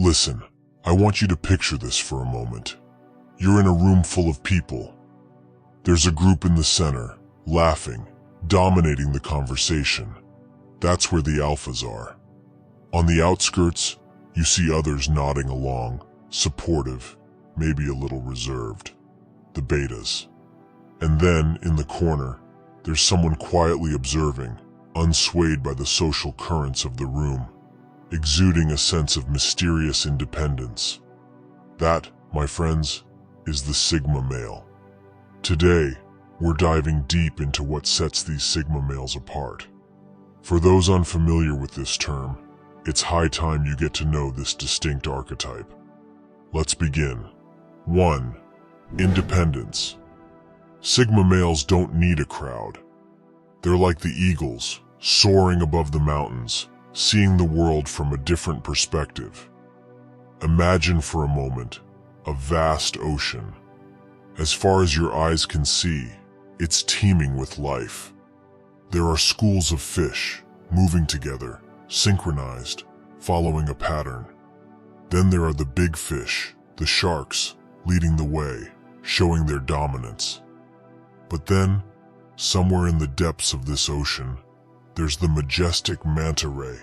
Listen, I want you to picture this for a moment. You're in a room full of people. There's a group in the center, laughing, dominating the conversation. That's where the alphas are. On the outskirts, you see others nodding along, supportive, maybe a little reserved. The betas. And then, in the corner, there's someone quietly observing, unswayed by the social currents of the room, exuding a sense of mysterious independence. That, my friends, is the Sigma male. Today, we're diving deep into what sets these Sigma males apart. For those unfamiliar with this term, it's high time you get to know this distinct archetype. Let's begin. 1. Independence. Sigma males don't need a crowd. They're like the eagles, soaring above the mountains, seeing the world from a different perspective. Imagine for a moment a vast ocean. As far as your eyes can see, it's teeming with life. There are schools of fish, moving together, synchronized, following a pattern. Then there are the big fish, the sharks, leading the way, showing their dominance. But then, somewhere in the depths of this ocean, there's the majestic manta ray,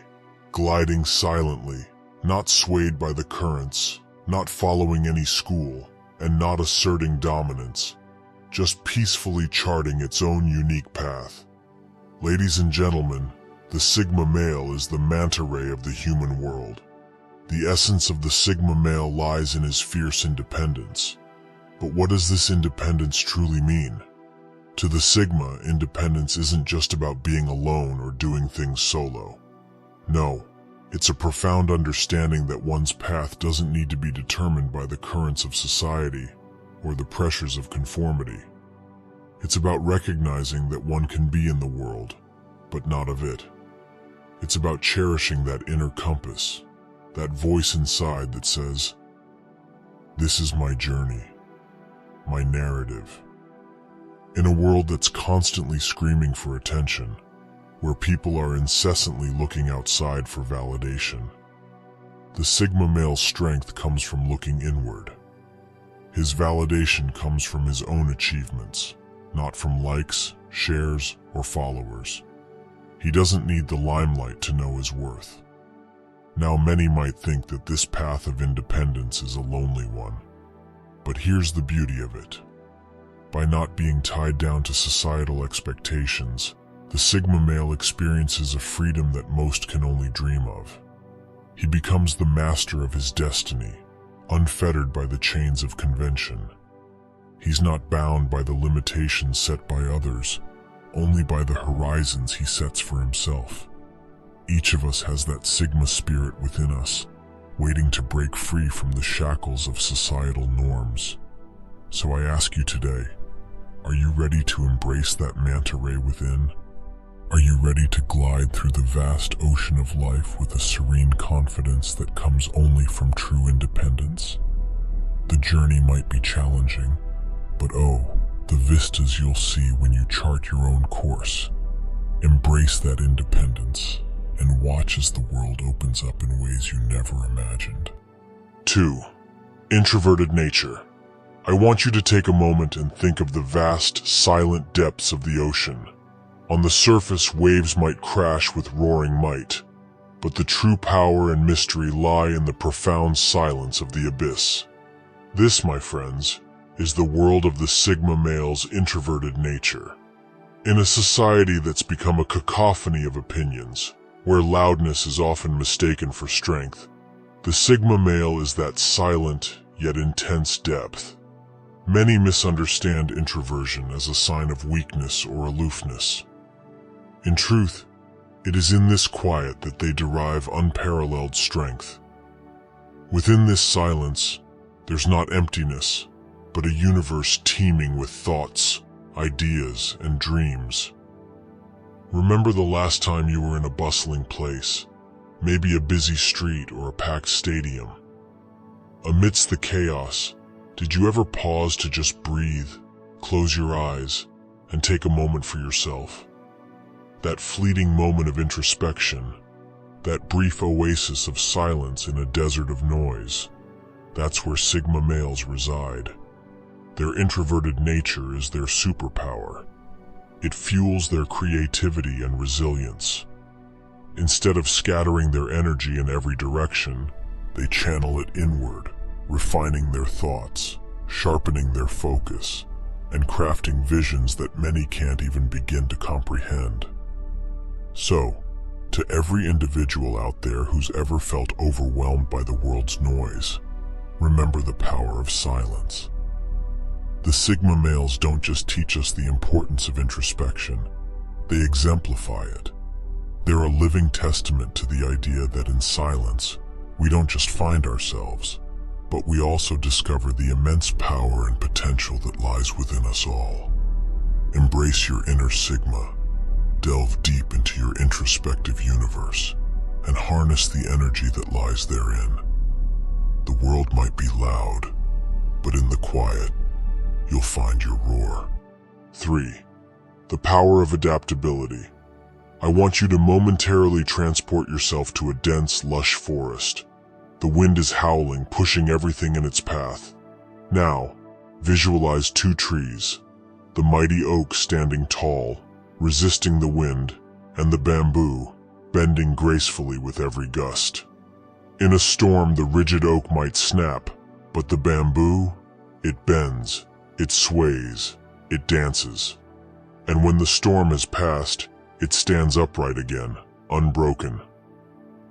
gliding silently, not swayed by the currents, not following any school, and not asserting dominance, just peacefully charting its own unique path. Ladies and gentlemen, the Sigma male is the manta ray of the human world. The essence of the Sigma male lies in his fierce independence. But what does this independence truly mean? To the Sigma, independence isn't just about being alone or doing things solo. No, it's a profound understanding that one's path doesn't need to be determined by the currents of society or the pressures of conformity. It's about recognizing that one can be in the world, but not of it. It's about cherishing that inner compass, that voice inside that says, "This is my journey, my narrative." In a world that's constantly screaming for attention, where people are incessantly looking outside for validation, the Sigma male's strength comes from looking inward. His validation comes from his own achievements, not from likes, shares, or followers. He doesn't need the limelight to know his worth. Now, many might think that this path of independence is a lonely one, but here's the beauty of it. By not being tied down to societal expectations, the Sigma male experiences a freedom that most can only dream of. He becomes the master of his destiny, unfettered by the chains of convention. He's not bound by the limitations set by others, only by the horizons he sets for himself. Each of us has that Sigma spirit within us, waiting to break free from the shackles of societal norms. So I ask you today, are you ready to embrace that manta ray within? Are you ready to glide through the vast ocean of life with a serene confidence that comes only from true independence? The journey might be challenging, but oh, the vistas you'll see when you chart your own course. Embrace that independence and watch as the world opens up in ways you never imagined. 2. Introverted nature. I want you to take a moment and think of the vast, silent depths of the ocean. On the surface, waves might crash with roaring might, but the true power and mystery lie in the profound silence of the abyss. This, my friends, is the world of the Sigma male's introverted nature. In a society that's become a cacophony of opinions, where loudness is often mistaken for strength, the Sigma male is that silent yet intense depth. Many misunderstand introversion as a sign of weakness or aloofness. In truth, it is in this quiet that they derive unparalleled strength. Within this silence, there's not emptiness, but a universe teeming with thoughts, ideas, and dreams. Remember the last time you were in a bustling place, maybe a busy street or a packed stadium. Amidst the chaos, did you ever pause to just breathe, close your eyes, and take a moment for yourself? That fleeting moment of introspection, that brief oasis of silence in a desert of noise. That's where Sigma males reside. Their introverted nature is their superpower. It fuels their creativity and resilience. Instead of scattering their energy in every direction, they channel it inward, refining their thoughts, sharpening their focus, and crafting visions that many can't even begin to comprehend. So, to every individual out there who's ever felt overwhelmed by the world's noise, remember the power of silence. The Sigma males don't just teach us the importance of introspection, they exemplify it. They're a living testament to the idea that in silence, we don't just find ourselves, but we also discover the immense power and potential that lies within us all. Embrace your inner Sigma, delve deep into your introspective universe, and harness the energy that lies therein. The world might be loud, but in the quiet, you'll find your roar. 3. The power of adaptability. I want you to momentarily transport yourself to a dense, lush forest. The wind is howling, pushing everything in its path. Now, visualize 2 trees, the mighty oak standing tall, resisting the wind, and the bamboo, bending gracefully with every gust. In a storm, the rigid oak might snap, but the bamboo, it bends, it sways, it dances. And when the storm has passed, it stands upright again, unbroken.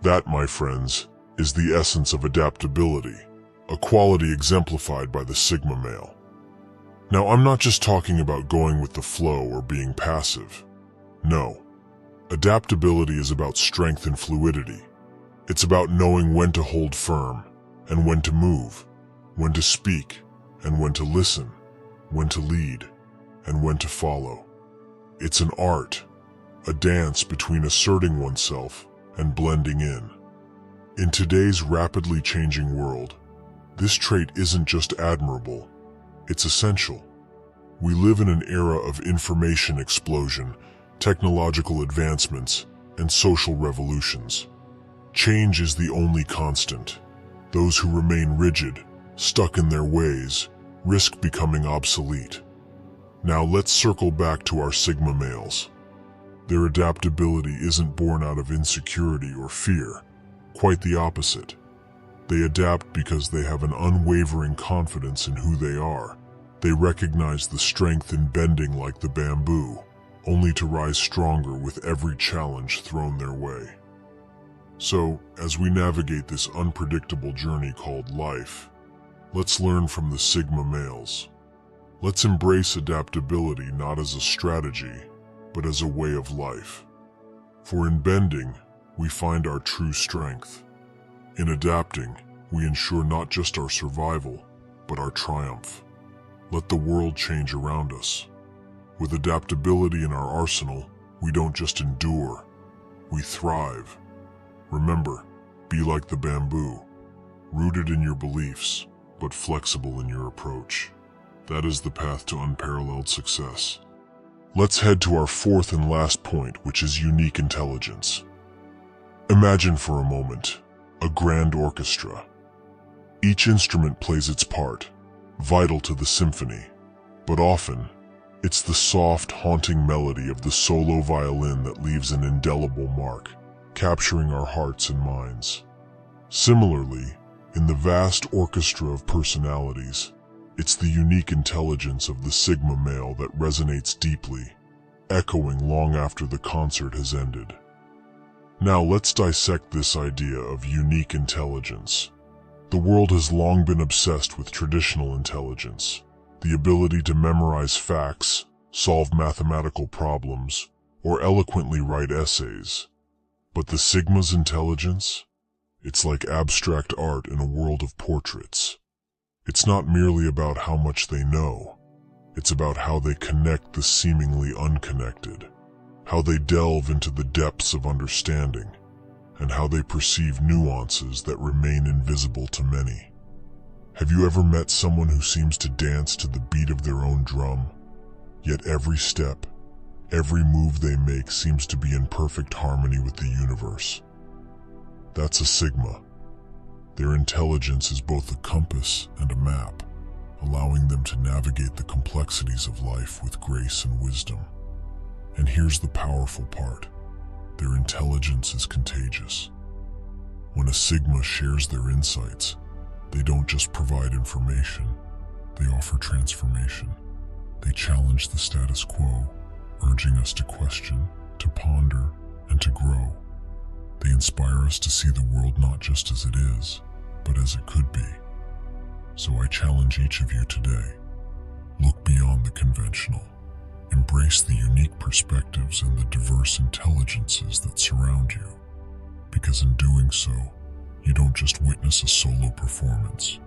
That, my friends, is the essence of adaptability, a quality exemplified by the Sigma male. Now, I'm not just talking about going with the flow or being passive. No. Adaptability is about strength and fluidity. It's about knowing when to hold firm and when to move, when to speak and when to listen, when to lead and when to follow. It's an art, a dance between asserting oneself and blending in. In today's rapidly changing world, this trait isn't just admirable, it's essential. We live in an era of information explosion, technological advancements, and social revolutions. Change is the only constant. Those who remain rigid, stuck in their ways, risk becoming obsolete. Now let's circle back to our Sigma males. Their adaptability isn't born out of insecurity or fear. Quite the opposite. They adapt because they have an unwavering confidence in who they are. They recognize the strength in bending like the bamboo, only to rise stronger with every challenge thrown their way. So, as we navigate this unpredictable journey called life, let's learn from the Sigma males. Let's embrace adaptability not as a strategy, but as a way of life. For in bending, we find our true strength. In adapting, we ensure not just our survival, but our triumph. Let the world change around us. With adaptability in our arsenal, we don't just endure, we thrive. Remember, be like the bamboo, rooted in your beliefs, but flexible in your approach. That is the path to unparalleled success. Let's head to our 4th and last point, which is unique intelligence. Imagine for a moment a grand orchestra. Each instrument plays its part, vital to the symphony, but often it's the soft, haunting melody of the solo violin that leaves an indelible mark, capturing our hearts and minds. Similarly, in the vast orchestra of personalities, it's the unique intelligence of the Sigma male that resonates deeply, echoing long after the concert has ended. Now let's dissect this idea of unique intelligence. The world has long been obsessed with traditional intelligence, the ability to memorize facts, solve mathematical problems, or eloquently write essays. But the Sigma's intelligence? It's like abstract art in a world of portraits. It's not merely about how much they know. It's about how they connect the seemingly unconnected, how they delve into the depths of understanding, and how they perceive nuances that remain invisible to many. Have you ever met someone who seems to dance to the beat of their own drum? Yet every step, every move they make seems to be in perfect harmony with the universe. That's a Sigma. Their intelligence is both a compass and a map, allowing them to navigate the complexities of life with grace and wisdom. And here's the powerful part. Their intelligence is contagious. When a Sigma shares their insights, they don't just provide information, they offer transformation. They challenge the status quo, urging us to question, to ponder, and to grow. They inspire us to see the world not just as it is, but as it could be. So I challenge each of you today. Look beyond the conventional. Embrace the unique perspectives and the diverse intelligences that surround you. Because in doing so, you don't just witness a solo performance.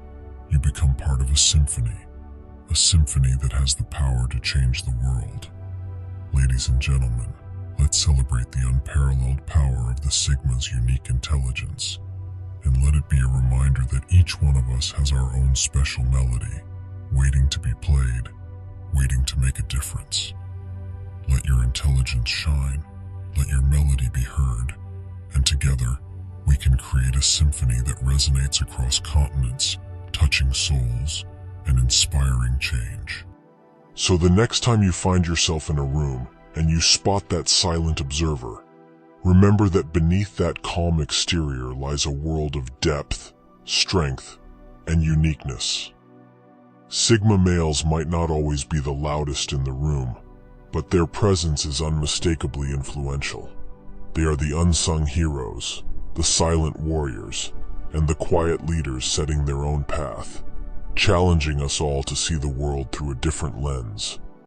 You become part of a symphony that has the power to change the world. Ladies and gentlemen, let's celebrate the unparalleled power of the Sigma's unique intelligence. And let it be a reminder that each one of us has our own special melody, waiting to be played, waiting to make a difference. Let your intelligence shine, let your melody be heard, and together, we can create a symphony that resonates across continents, touching souls, and inspiring change. So the next time you find yourself in a room and you spot that silent observer, remember that beneath that calm exterior lies a world of depth, strength, and uniqueness. Sigma males might not always be the loudest in the room, but their presence is unmistakably influential. They are the unsung heroes, the silent warriors, and the quiet leaders setting their own path, challenging us all to see the world through a different lens.